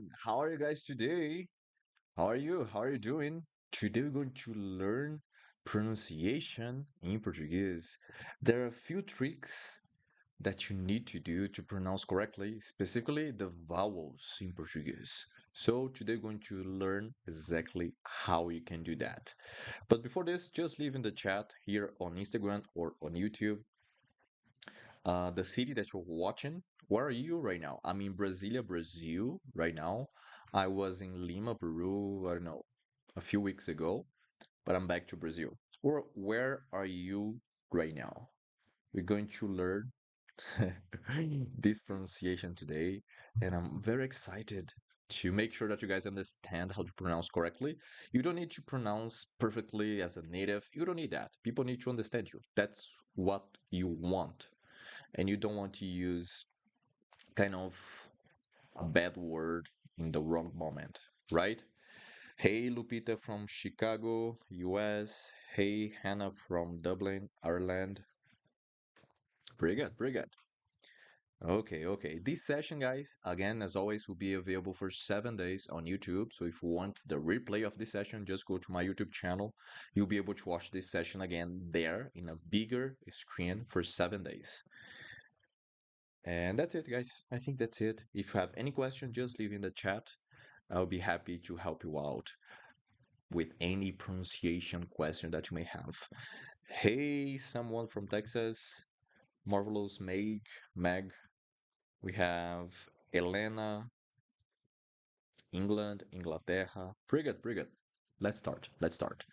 everyone. How are you guys today? How are you? How are you doing? Today we're going to learn pronunciation in Portuguese. There are a few tricks that you need to do to pronounce correctly, specifically the vowels in Portuguese. So today we're going to learn exactly how you can do that. But before this, just leave in the chat here on Instagram or on YouTube the city that you're watching. Where are you right now? I'm in Brasilia, Brazil right now. I was in Lima, Peru, I don't know, a few weeks ago, but I'm back to Brazil. Or where are you right now? We're going to learn this pronunciation today, and I'm very excited to make sure that you guys understand how to pronounce correctly. You don't need to pronounce perfectly as a native. You don't need that. People need to understand you. That's what you want, and you don't want to use kind of a bad word in the wrong moment, right? Hey, Lupita from Chicago, US. Hey, Hannah from Dublin, Ireland. Pretty good, pretty good. Okay, okay. This session, guys, again, as always, will be available for 7 days on YouTube. So if you want the replay of this session, just go to my YouTube channel. You'll be able to watch this session again there in a bigger screen for 7 days. And that's it, guys. I think that's it. If you have any question, just leave in the chat. I'll be happy to help you out with any pronunciation question that you may have. Hey, someone from Texas, Marvelous Meg. We have Elena, England, Inglaterra. Pretty good, pretty good. Let's start. Let's start.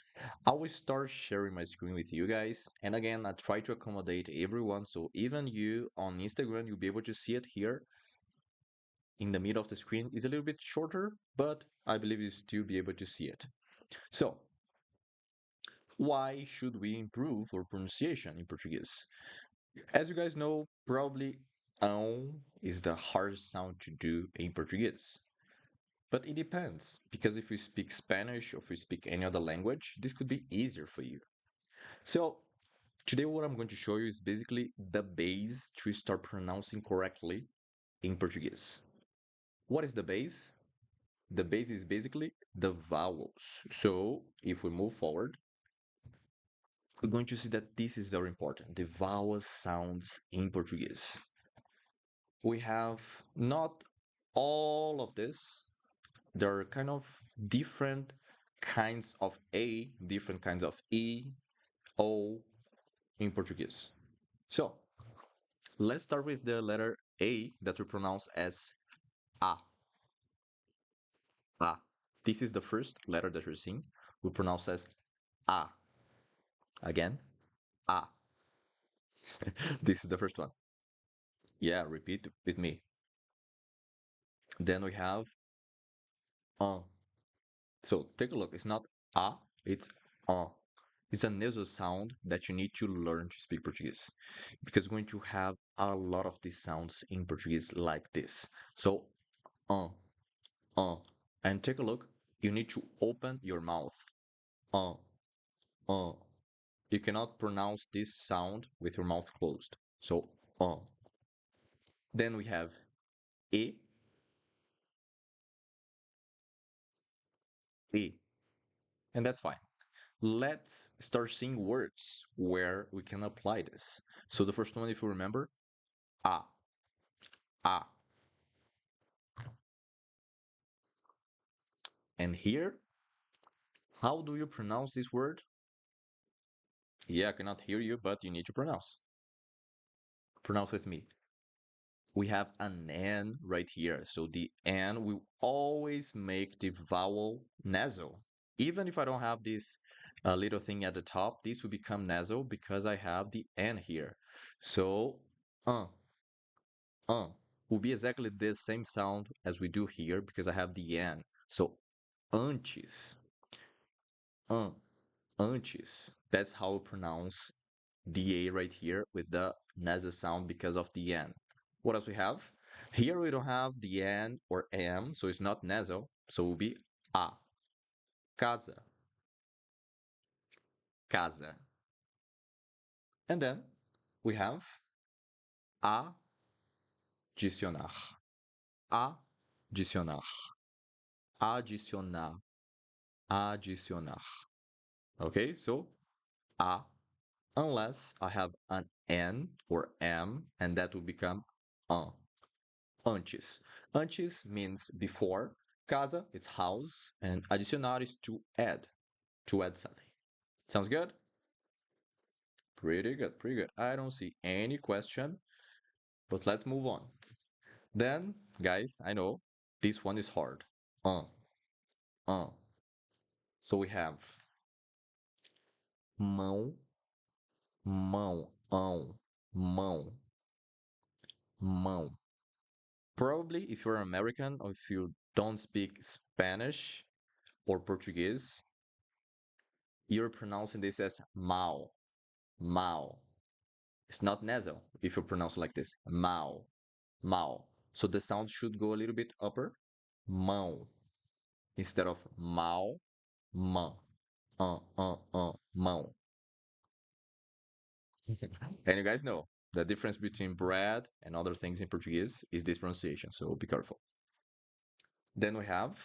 I will start sharing my screen with you guys. And again, I try to accommodate everyone. So even you on Instagram, you'll be able to see it here in the middle of the screen. Is a little bit shorter, but I believe you'll still be able to see it. So, why should we improve our pronunciation in Portuguese? As you guys know, probably is the hardest sound to do in Portuguese. But it depends, because if you speak Spanish or if you speak any other language, this could be easier for you. So, today what I'm going to show you is basically the base to start pronouncing correctly in Portuguese. What is the base? The base is basically the vowels. So, if we move forward, we're going to see that this is very important. The vowel sounds in Portuguese. We have not all of this. There are kind of different kinds of A, different kinds of E, O in Portuguese. So let's start with the letter A that we pronounce as A. A. This is the first letter that we're seeing. We pronounce as A. Again, A. This is the first one. Yeah, repeat with me. Then we have So take a look. It's not A, it's A. It's a nasal sound that you need to learn to speak Portuguese because we're going to have a lot of these sounds in Portuguese like this. So, uh, uh. And take a look. You need to open your mouth. Uh, uh. You cannot pronounce this sound with your mouth closed. So, uh. Then we have E, E. And that's fine. Let's start seeing words where we can apply this. So the first one, if you remember, A, A. And here, how do you pronounce this word? Yeah, I cannot hear you, but you need to pronounce. Pronounce with me. We have an N right here. So the N will always make the vowel nasal. Even if I don't have this little thing at the top, this will become nasal because I have the N here. So, uh, uh, will be exactly the same sound as we do here because I have the N. So, antes, uh, antes. That's how we pronounce the A right here with the nasal sound because of the N. What else we have? Here we don't have the N or M, so it's not nasal. So it will be A. Casa. Casa. And then we have adicionar. Adicionar. Adicionar. Adicionar. Okay, so a, unless I have an N or M, and that will become an. Antes. Antes means before. Casa is house, and adicionar is to add something. Sounds good? Pretty good, pretty good. I don't see any question, but let's move on. Then, guys, I know this one is hard. Uh, uh. So we have mão, mão, mão, mão. Probably if you're American or if you don't speak Spanish or Portuguese, you're pronouncing this as mal, mal. It's not nasal if you pronounce it like this, mal, mal. So the sound should go a little bit upper, mão, instead of mal, mã, mão. And you guys know the difference between bread and other things in Portuguese is this pronunciation, so be careful. Then we have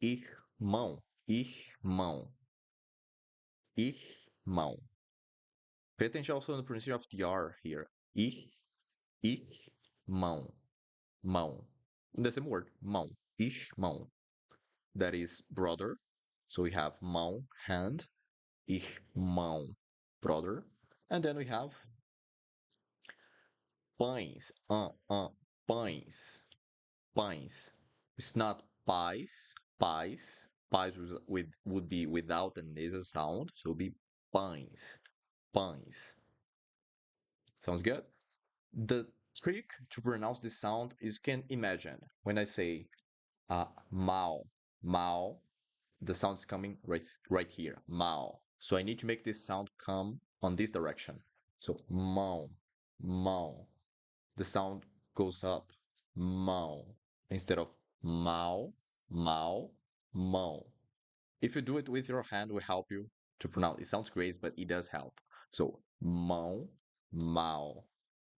irmão, irmão, irmão. Pay attention also on the pronunciation of the R here. Irmão, mão. The same word, mão, irmão. That is brother. So we have mão, hand, irmão, brother. And then we have pães, pães, pães. It's not pies, pies. Pies would be without a nasal sound, so it'll be pães, pães. Sounds good? The trick to pronounce this sound is, you can imagine when I say mal, mal, the sound is coming right here, mal. So I need to make this sound come on this direction. So mão, mão. The sound goes up, mão, instead of mal, mal, mão. If you do it with your hand, will help you to pronounce. It sounds crazy, but it does help. So mão, mal,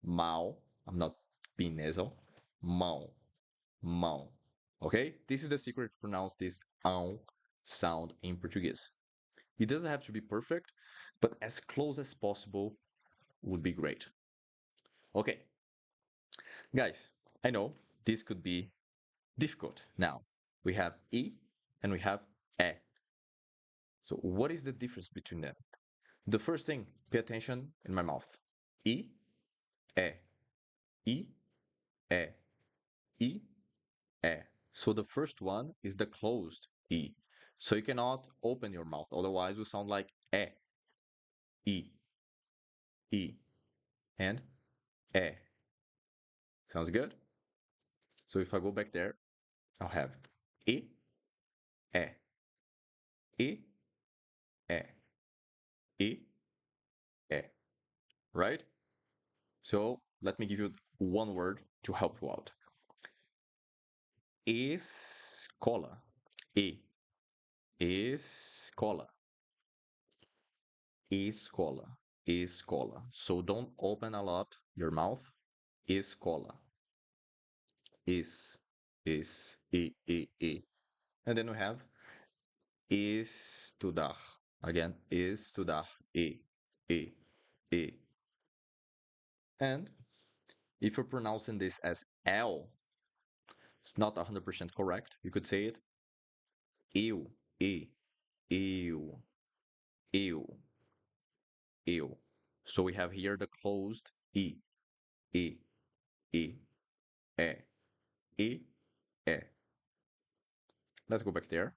mal. I'm not being nasal. Mão, mão. Okay? This is the secret to pronounce this sound in Portuguese. It doesn't have to be perfect, but as close as possible would be great. Okay. Guys, I know this could be difficult. Now, we have E and we have E. So what is the difference between them? The first thing, pay attention in my mouth. E, E, E, E, E, E. So the first one is the closed E. So you cannot open your mouth, otherwise it will sound like E, E, E, and E. Sounds good? So if I go back there, I'll have E, E, E, E, E, E. Right? So let me give you one word to help you out. Escola. E. Escola. Escola. Escola. So don't open a lot your mouth. Escola. Is. E. And then we have estudar. Again, estudar. E. And if you're pronouncing this as L, it's not 100% correct. You could say it eu, eu, eu, eu. So we have here the closed e, e, e, e, e, e. Let's go back there.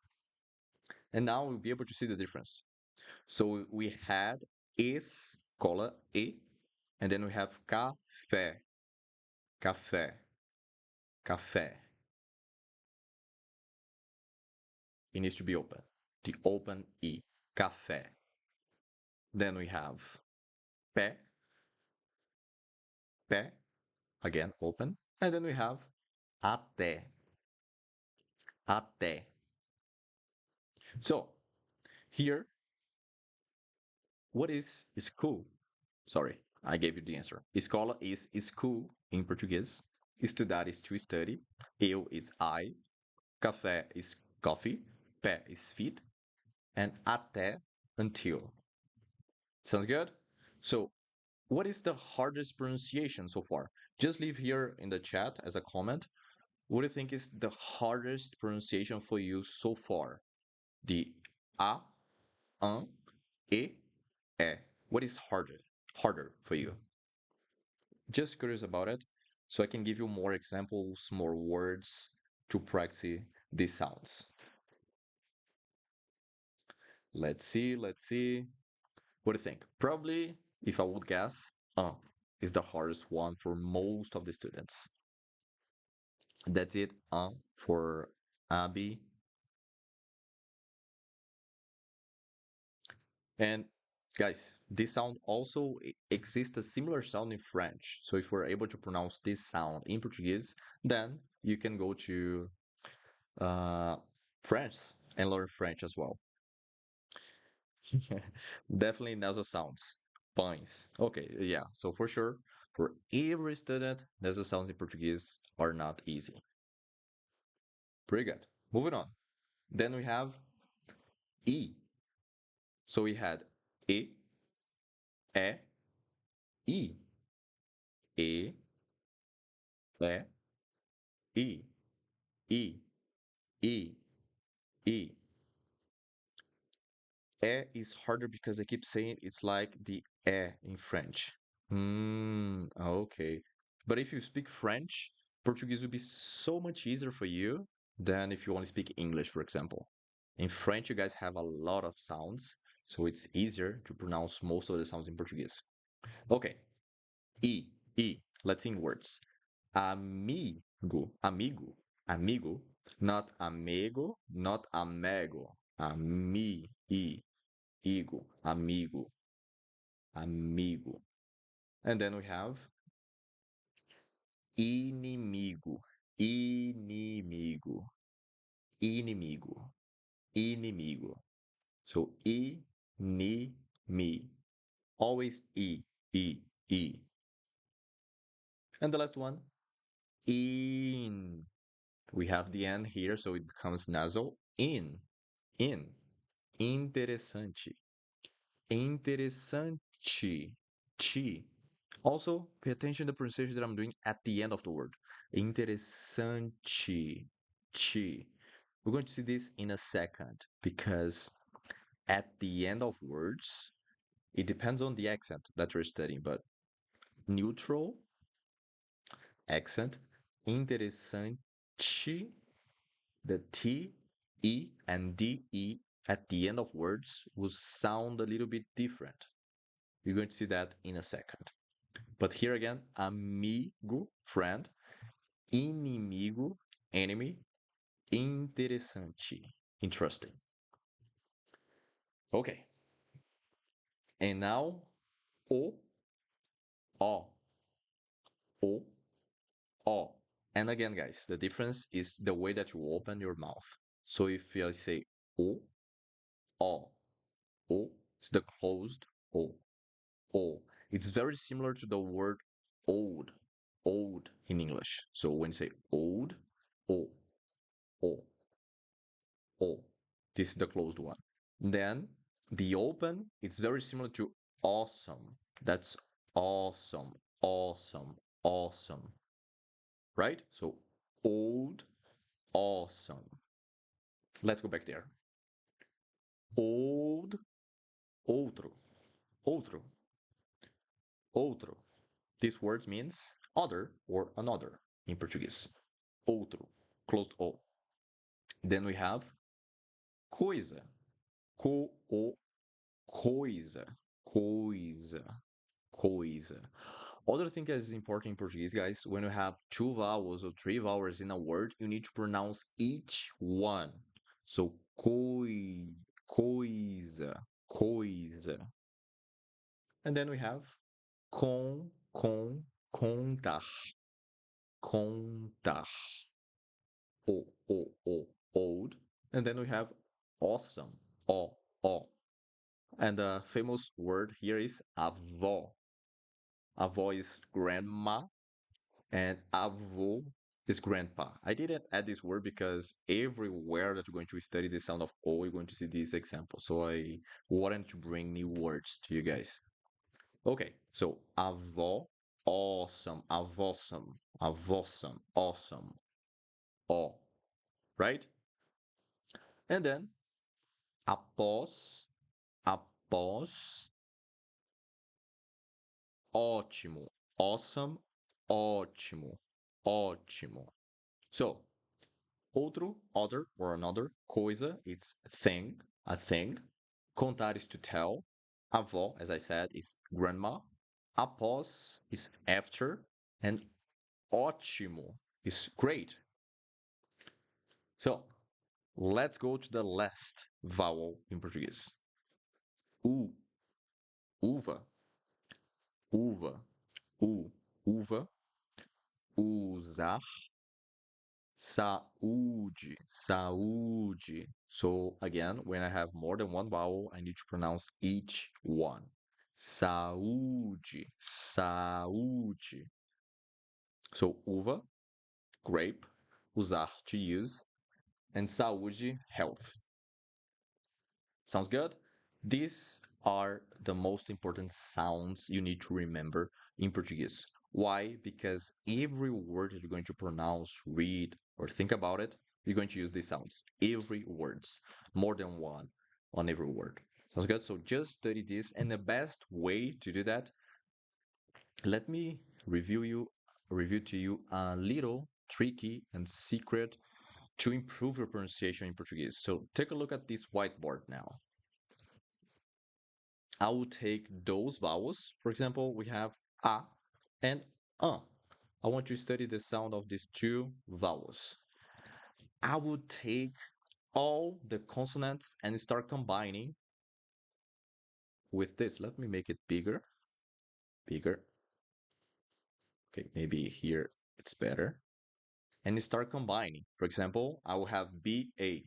And now we'll be able to see the difference. So we had escola, e, and then we have café, café, café. It needs to be open. The open e, café. Then we have pé, pé, again open. And then we have até, até. So here, what is school? Sorry, I gave you the answer. Escola is school in Portuguese. Estudar is to study. Eu is I. Café is coffee. Pé is feet. And até, until. Sounds good? So, what is the hardest pronunciation so far? Just leave here in the chat as a comment. What do you think is the hardest pronunciation for you so far? The a, e, e. What is harder for you? Just curious about it, so I can give you more examples, more words to practice these sounds. Let's see, let's see. What do you think? Probably, if I would guess, is the hardest one for most of the students. That's it, for Abby. And guys, this sound also exists a similar sound in French. So if we're able to pronounce this sound in Portuguese, then you can go to uh, French and learn French as well. Definitely nasal sounds. Pães. Okay, yeah. So for sure, for every student, nasal sounds in Portuguese are not easy. Pretty good. Moving on. Then we have E. So we had E, E, E, E, E, E, E, E, E. E is harder because I keep saying it's like the E in French. Okay. But if you speak French, Portuguese would be so much easier for you than if you only speak English, for example. In French, you guys have a lot of sounds, so it's easier to pronounce most of the sounds in Portuguese. Okay. E, E. Let's sing words. Amigo, amigo, amigo, not amigo, not amigo. Amigo, amigo, amigo. And then we have inimigo, inimigo, inimigo, inimigo. So me. Always e. And the last one, in. We have the N here, so it becomes nasal. In. Interessante. Interessante. Ti. Also, pay attention to the pronunciation that I'm doing at the end of the word. Interessante. Ti. We're going to see this in a second because at the end of words, it depends on the accent that you're studying, but neutral accent, interessante, the T, E, and DE at the end of words will sound a little bit different. You're going to see that in a second. But here again, amigo, friend, inimigo, enemy, interessante, interesting. Okay. And now, o, o, o, o. And again, guys, the difference is the way that you open your mouth. So if I say o, o, o, it's the closed o, o. It's very similar to the word old, old in English. So when you say old, o, o, o. This is the closed one. Then the open, it's very similar to awesome. That's awesome, awesome, awesome. Right? So old, awesome. Let's go back there. Old, outro, outro, outro. This word means other or another in Portuguese. Outro, closed O. Then we have coisa, coisa, coisa, coisa. Other thing that is important in Portuguese, guys, when you have two vowels or three vowels in a word, you need to pronounce each one. So coisa, coisa. And then we have contar, contar. Old. And then we have awesome, o. And the famous word here is avó. Avó is grandma, and avô is grandpa. I didn't add this word because everywhere that you're going to study the sound of O, you're going to see this example. So I wanted to bring new words to you guys. Okay, so avó, awesome, avósome, avósome, awesome, ó, right? And then após, após, ótimo, awesome, ótimo, ótimo. So, outro, other, or another, coisa, it's thing, a thing. Contar is to tell. Avó, as I said, is grandma. Após is after. And ótimo is great. So, let's go to the last vowel in Portuguese. U, uva, uva, uva, usar, saúde, saúde. So again, when I have more than one vowel, I need to pronounce each one. Saúde, saúde. So uva, grape, usar, to use, and saúde, health. Sounds good? These are the most important sounds you need to remember in Portuguese. Why? Because every word that you're going to pronounce, read, or think about it, you're going to use these sounds. Every words, more than one on every word. Sounds good? So just study this, and the best way to do that, let me review to you a little tricky and secret to improve your pronunciation in Portuguese. So take a look at this whiteboard now. I will take those vowels. For example, we have a and uh. I want to study the sound of these two vowels. I will take all the consonants and start combining with this. Let me make it bigger, bigger. Okay, maybe here it's better. And start combining. For example, I will have BA.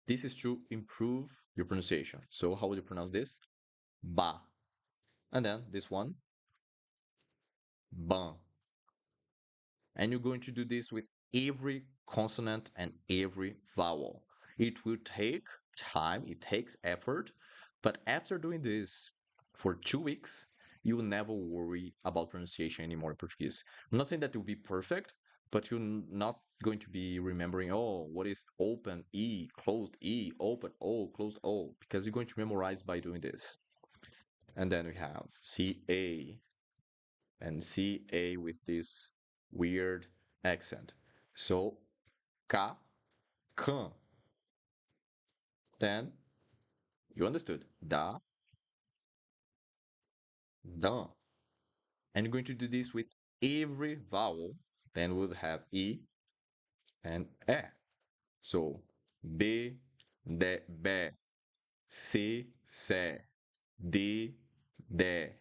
This is to improve your pronunciation. So how would you pronounce this? Ba. And then this one, ban. And you're going to do this with every consonant and every vowel. It will take time, it takes effort, but after doing this for 2 weeks, you will never worry about pronunciation anymore in Portuguese. I'm not saying that it will be perfect, but you're not going to be remembering, oh, what is open E, open O, closed O, because you're going to memorize by doing this. And then we have CA, and CA with this weird accent. So, ka, kan. Then, you understood. Da, dan. And you're going to do this with every vowel. Then we'll have E and E. So, B, de, be, C, se, D, de.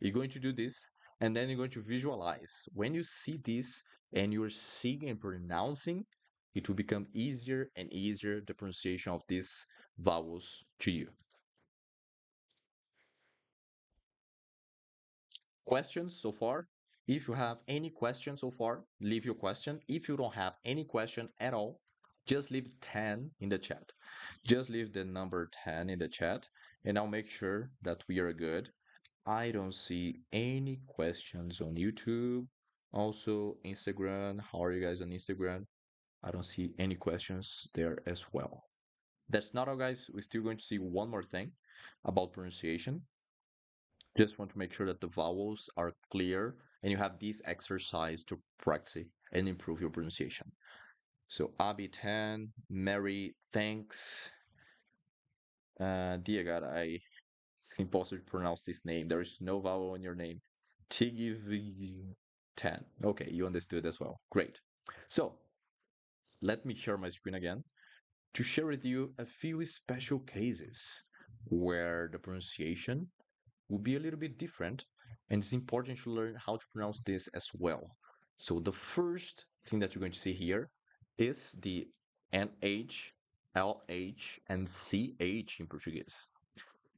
You're going to do this, and then you're going to visualize. When you see this and you're seeing and pronouncing, it will become easier and easier the pronunciation of these vowels to you. Questions so far? If you have any questions so far, leave your question. If you don't have any question at all, just leave 10 in the chat. Just leave the number 10 in the chat, and I'll make sure that we are good. I don't see any questions on YouTube. Also, Instagram. How are you guys on Instagram? I don't see any questions there as well. That's not all, guys. We're still going to see one more thing about pronunciation. Just want to make sure that the vowels are clear and you have this exercise to practice and improve your pronunciation. So, Abi10, Mary, thanks. Dear God, it's impossible to pronounce this name. There is no vowel in your name. Tigv10. Okay, you understood as well. Great. So, let me share my screen again to share with you a few special cases where the pronunciation will be a little bit different, and it's important to learn how to pronounce this as well. So the first thing that you're going to see here is the NH, LH, and CH in Portuguese.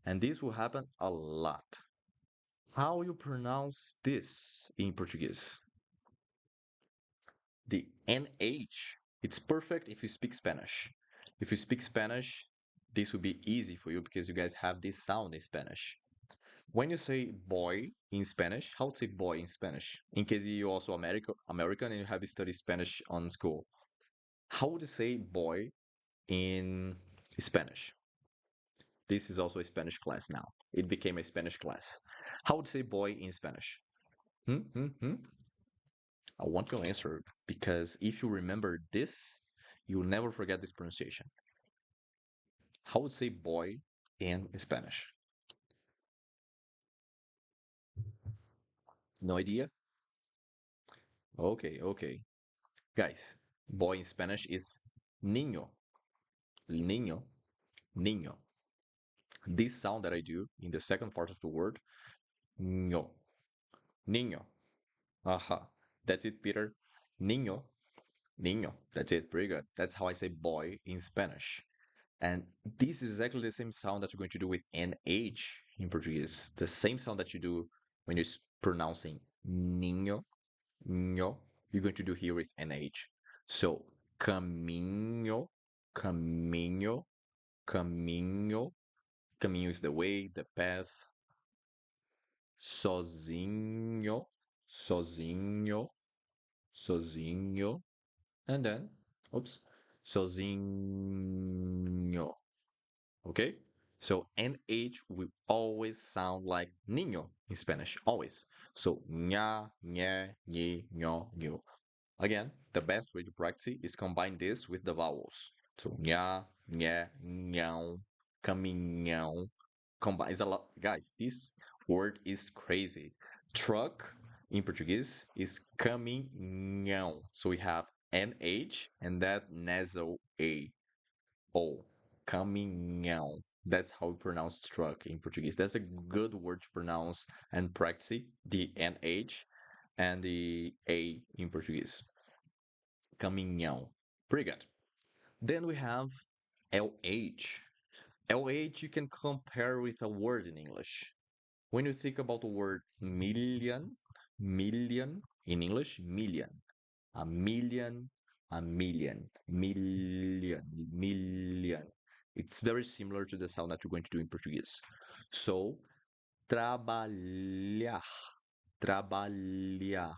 And this will happen a lot. How you pronounce this in Portuguese? The NH, it's perfect if you speak Spanish. If you speak Spanish, this will be easy for you because you guys have this sound in Spanish. When you say boy in Spanish, how to say boy in Spanish? In case you also American and you have studied Spanish on school, how would you say boy in Spanish? This is also a Spanish class now. It became a Spanish class. How would you say boy in Spanish? Hmm, hmm, hmm. I want your answer because if you remember this, you will never forget this pronunciation. How would you say boy in Spanish? No idea? Okay, okay. Guys, boy in Spanish is niño, niño, niño. This sound that I do in the second part of the word, niño, niño. Aha. That's it, Peter. Niño, niño. That's it. Pretty good. That's how I say boy in Spanish. And this is exactly the same sound that you're going to do with NH in Portuguese. The same sound that you do when you're pronouncing niño, ño, you're going to do here with NH. So, caminho, caminho, caminho. Caminho is the way, the path. Sozinho, sozinho, sozinho. And then, oops, sozinho. Okay? So NH will always sound like niño in Spanish, always. So ña, ñe, ñi, ño, ñu. Again, the best way to practice is combine this with the vowels. So ña, ñe, ñão, caminhão. Combine is a lot. Guys, this word is crazy. Truck in Portuguese is caminhão. So we have NH and that nasal A. O. Caminhão. That's how we pronounce truck in Portuguese. That's a good word to pronounce and practice the NH and the A in Portuguese. Caminhão. Pretty good. Then we have LH. LH you can compare with a word in English. When you think about the word million, million in English, million. A million, a million, million, million. It's very similar to the sound that you're going to do in Portuguese. So, trabalhar, trabalhar,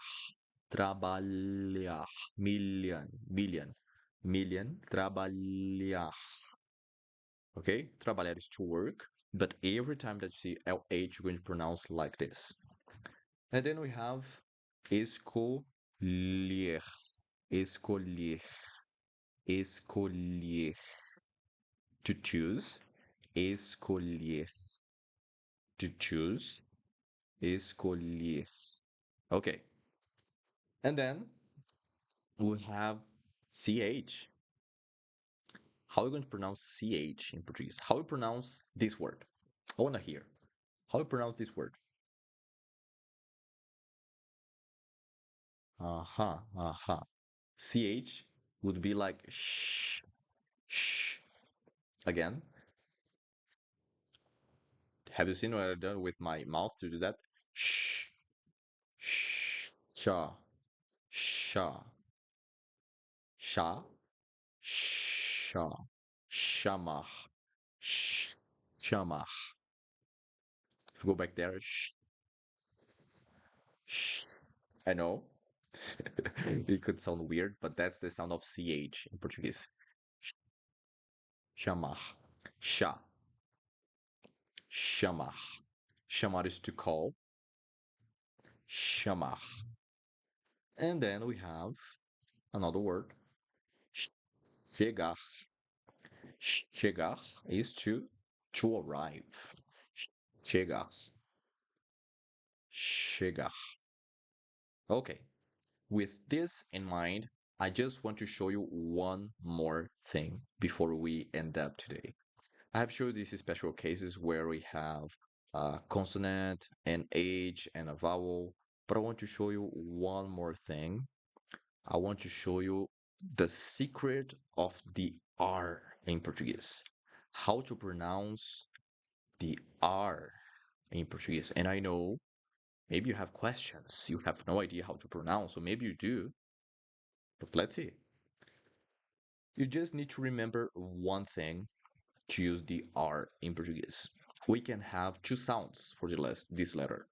trabalhar, million, million, million, trabalhar. Okay, trabalhar is to work, but every time that you see LH, you're going to pronounce like this. And then we have escolher, escolher, escolher. To choose, escolher. To choose, escolher. Okay. And then we have CH. How are you going to pronounce CH in Portuguese? How you pronounce this word? I want to hear. How you pronounce this word? Uh-huh, uh-huh. CH would be like sh. Again, have you seen what I've done with my mouth to do that? Sh, sh, cha, sha, sha, sha, shamach, sh, shamach. If you go back there, sh. I know it could sound weird, but that's the sound of ch in Portuguese. Chamar, sha, chamar. Chamar is to call. Chamar. And then we have another word, chegar. Chegar is to arrive. Chegar. Chegar. Okay. With this in mind, I just want to show you one more thing before we end up today. I have showed these special cases where we have a consonant, an H, and a vowel, but I want to show you one more thing. I want to show you the secret of the R in Portuguese. How to pronounce the R in Portuguese. And I know maybe you have questions. You have no idea how to pronounce, or maybe you do. But let's see. You just need to remember one thing to use the R in Portuguese. We can have two sounds for this letter.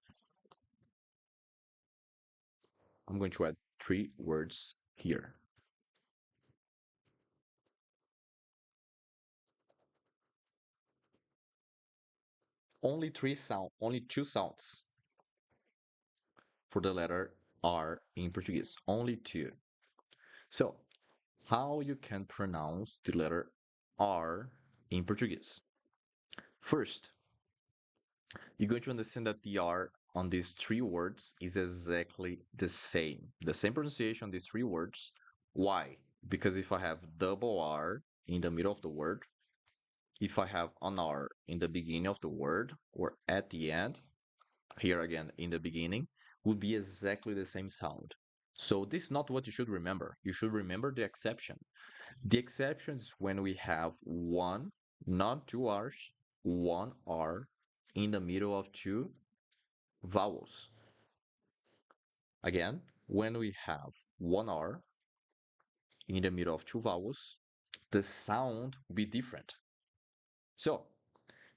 I'm going to add three words here. Only two sounds for the letter R in Portuguese. Only two. So, how you can pronounce the letter R in Portuguese? First, you're going to understand that the R on these three words is exactly the same. The same pronunciation on these three words. Why? Because if I have double R in the middle of the word, if I have an R in the beginning of the word or at the end, here again in the beginning, would be exactly the same sound. So this is not what you should remember. You should remember the exception. The exception is when we have one, not two R's, one R in the middle of two vowels. Again, when we have one R in the middle of two vowels, the sound will be different. So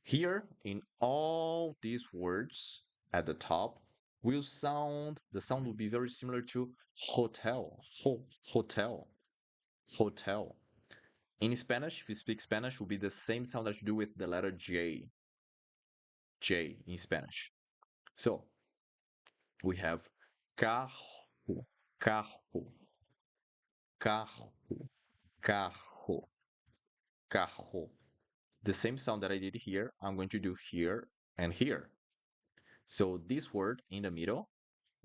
here in all these words at the top, the sound will be very similar to hotel, hotel, hotel. In Spanish, if you speak Spanish, will be the same sound that you do with the letter J, J in Spanish. So we have carro, carro, carro, carro, carro. The same sound that I did here, I'm going to do here and here. So this word in the middle,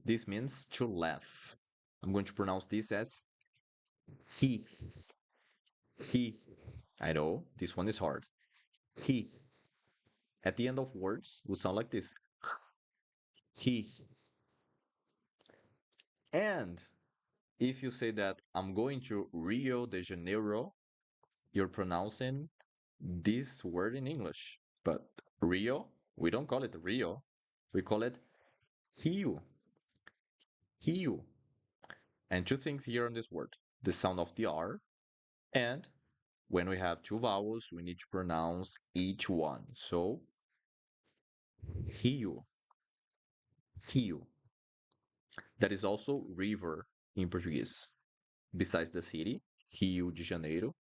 this means to laugh. I'm going to pronounce this as he, he. I know this one is hard. He. At the end of words would sound like this. He. And if you say that I'm going to Rio de Janeiro, you're pronouncing this word in English. But Rio, we don't call it Rio. We call it Rio, Rio. And two things here on this word, the sound of the R, and when we have two vowels, we need to pronounce each one. So, Rio, Rio. That is also river in Portuguese. Besides the city, Rio de Janeiro,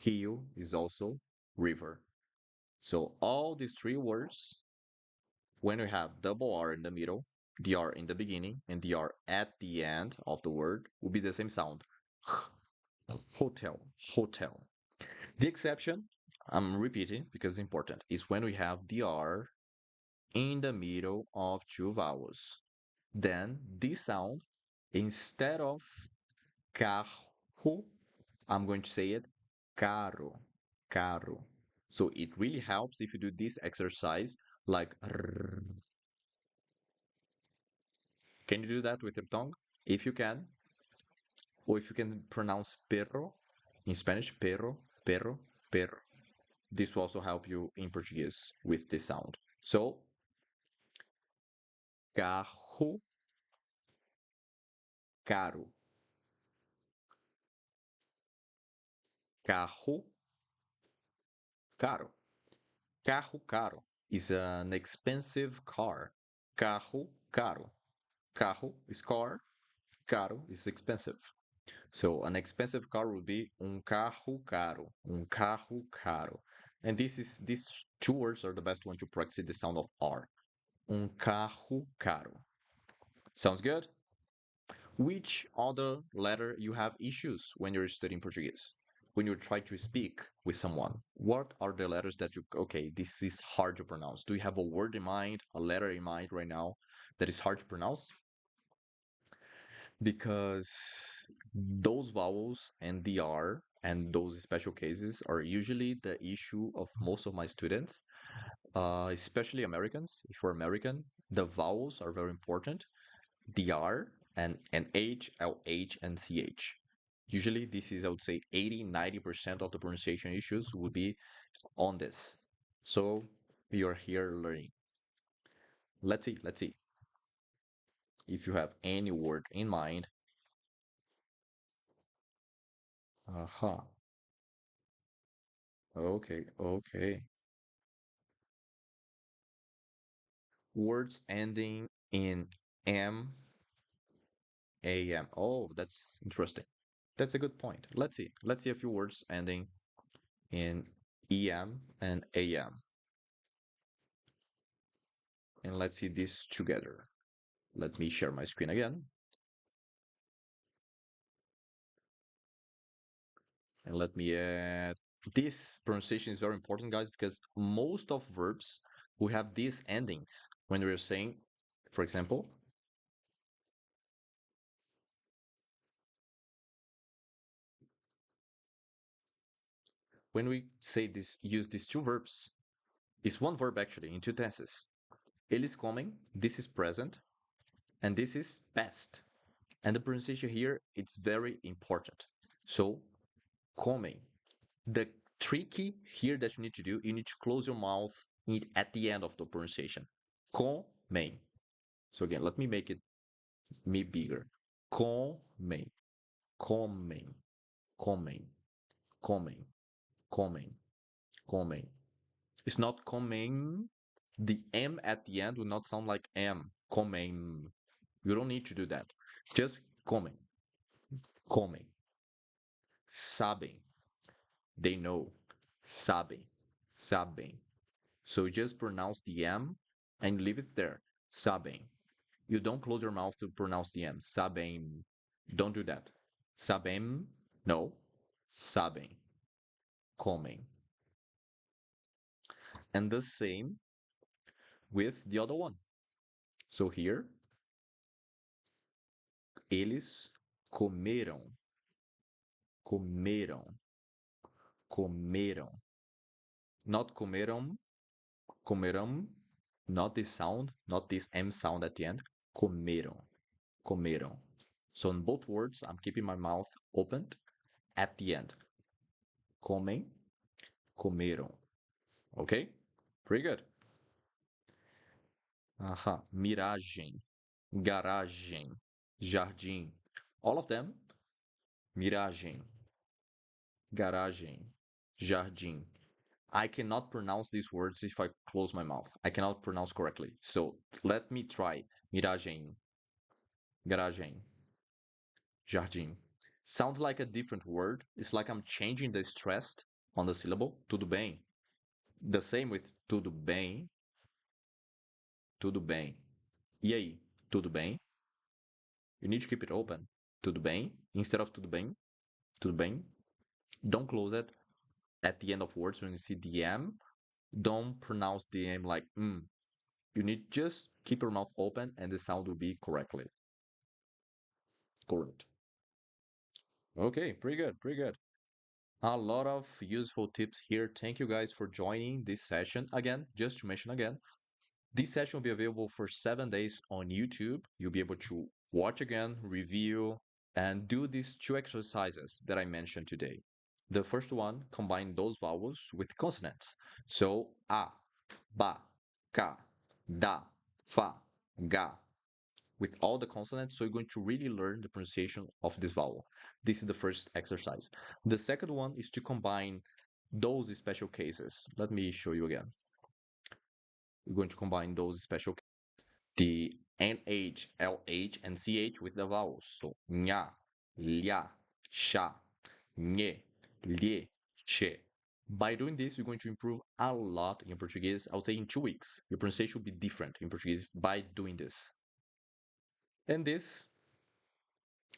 Rio is also river. So all these three words, when we have double R in the middle, the R in the beginning, and the R at the end of the word, will be the same sound. Hotel, hotel. The exception, I'm repeating because it's important, is when we have the R in the middle of two vowels. Then this sound, instead of carro, I'm going to say it caro, caro. So it really helps if you do this exercise like rrr. Can you do that with your tongue? If you can, or if you can pronounce perro in Spanish, perro, perro, perro. This will also help you in Portuguese with this sound. So, carro, caro, carro, caro. Carro caro is an expensive car. Carro caro. Carro is car, caro is expensive. So an expensive car would be un carro caro. Un carro caro. And these two words are the best one to practice the sound of R. Un carro caro. Sounds good? Which other letter you have issues when you're studying Portuguese? When you try to speak with someone, what are the letters that you, okay, this is hard to pronounce? Do you have a word in mind, a letter in mind right now that is hard to pronounce? Because those vowels and the R and those special cases are usually the issue of most of my students, especially Americans. If you're American, the vowels are very important. The R and H, LH, and CH. Usually, this is, I would say, 80-90% of the pronunciation issues would be on this. So, you're here learning. Let's see if you have any word in mind Aha. Okay, okay. Words ending in M, AM. Oh, that's interesting. That's a good point. Let's see. Let's see a few words ending in EM and AM. And let's see this together. Let me share my screen again. And let me add, this pronunciation is very important, guys, because most of verbs we have these endings when we're saying, for example, when we say this, use these two verbs, it's one verb actually in two tenses. Eles comem, this is present, and this is past. And the pronunciation here, it's very important. So, comem. The tricky here that you need to do, you need to close your mouth at the end of the pronunciation. Comem. So again, let me make it me bigger. Comem, comem, comem, comem, comem, comem. It's not comem. The M at the end will not sound like M. Comem. You don't need to do that. Just comem, comem. Sabem. They know. Sabem, sabem. So you just pronounce the M and leave it there. Sabem. You don't close your mouth to pronounce the M. Sabem. Don't do that. Sabem. No. Sabem. Comem. And the same with the other one. So here, eles comeram. Comeram. Comeram. Not comeram. Comeram. Not this sound. Not this M sound at the end. Comeram. Comeram. So in both words, I'm keeping my mouth opened at the end. Comem, comeram. Okay? Pretty good. Aha. Miragem, garagem, jardim. All of them. Miragem, garagem, jardim. I cannot pronounce these words if I close my mouth. I cannot pronounce correctly. So let me try. Miragem, garagem, jardim. Sounds like a different word. It's like I'm changing the stress on the syllable. Tudo bem. The same with tudo bem, tudo bem. E aí, tudo bem? You need to keep it open. Tudo bem? Instead of tudo bem, tudo bem. Don't close it at the end of words when you see the M. Don't pronounce the M like mm. You need just keep your mouth open and the sound will be correctly. Correct. Okay, pretty good, pretty good. A lot of useful tips here. Thank you guys for joining this session. Again, just to mention again, this session will be available for 7 days on YouTube. You'll be able to watch again, review, and do these two exercises that I mentioned today. The first one, combine those vowels with consonants. So, a, ba, ka, da, fa, ga, with all the consonants. So you're going to really learn the pronunciation of this vowel. This is the first exercise. The second one is to combine those special cases. Let me show you again. We're going to combine those special the NH, LH, and CH with the vowels. So, nha, lia, sha, nye, lie, che. By doing this, you're going to improve a lot in Portuguese. I would say in 2 weeks, your pronunciation will be different in Portuguese by doing this. And this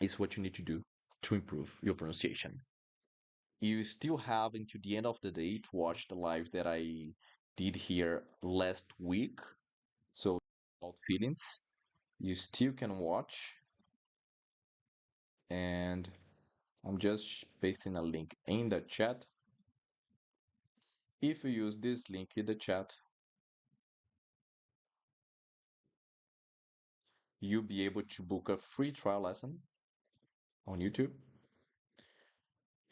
is what you need to do to improve your pronunciation. You still have until the end of the day to watch the live that I did here last week. So, about feelings, you still can watch. And I'm just pasting a link in the chat. If you use this link in the chat, you'll be able to book a free trial lesson on YouTube.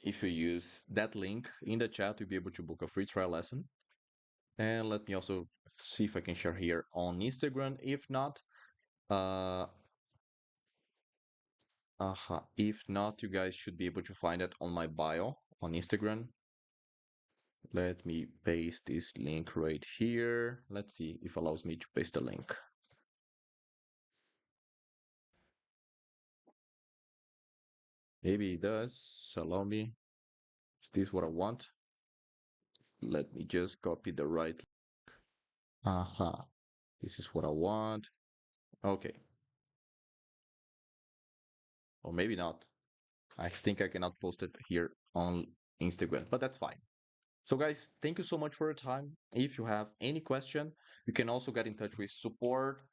If you use that link in the chat, you'll be able to book a free trial lesson. And let me also see if I can share here on Instagram. If not, uh, If not, you guys should be able to find it on my bio on Instagram. Let me paste this link right here. Let's see if it allows me to paste the link. Maybe it does. Allow me. Is this what I want? Let me just copy the right. This is what I want. Okay. Or maybe not. I think I cannot post it here on Instagram, but that's fine. So guys, thank you so much for your time. If you have any question, you can also get in touch with support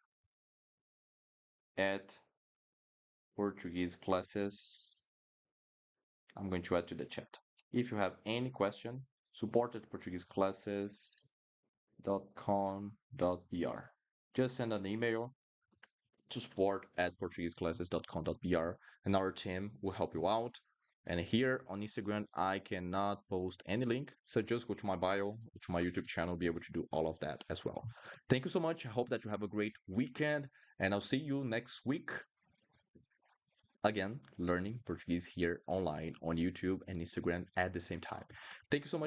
at Portuguese classes. I'm going to add to the chat. If you have any question, support at portugueseclasses.com.br. Just send an email to support at portugueseclasses.com.br and our team will help you out. And here on Instagram, I cannot post any link, so just go to my bio, to my YouTube channel, be able to do all of that as well. Thank you so much. I hope that you have a great weekend, and I'll see you next week. Again, learning Portuguese here online on YouTube and Instagram at the same time. Thank you so much.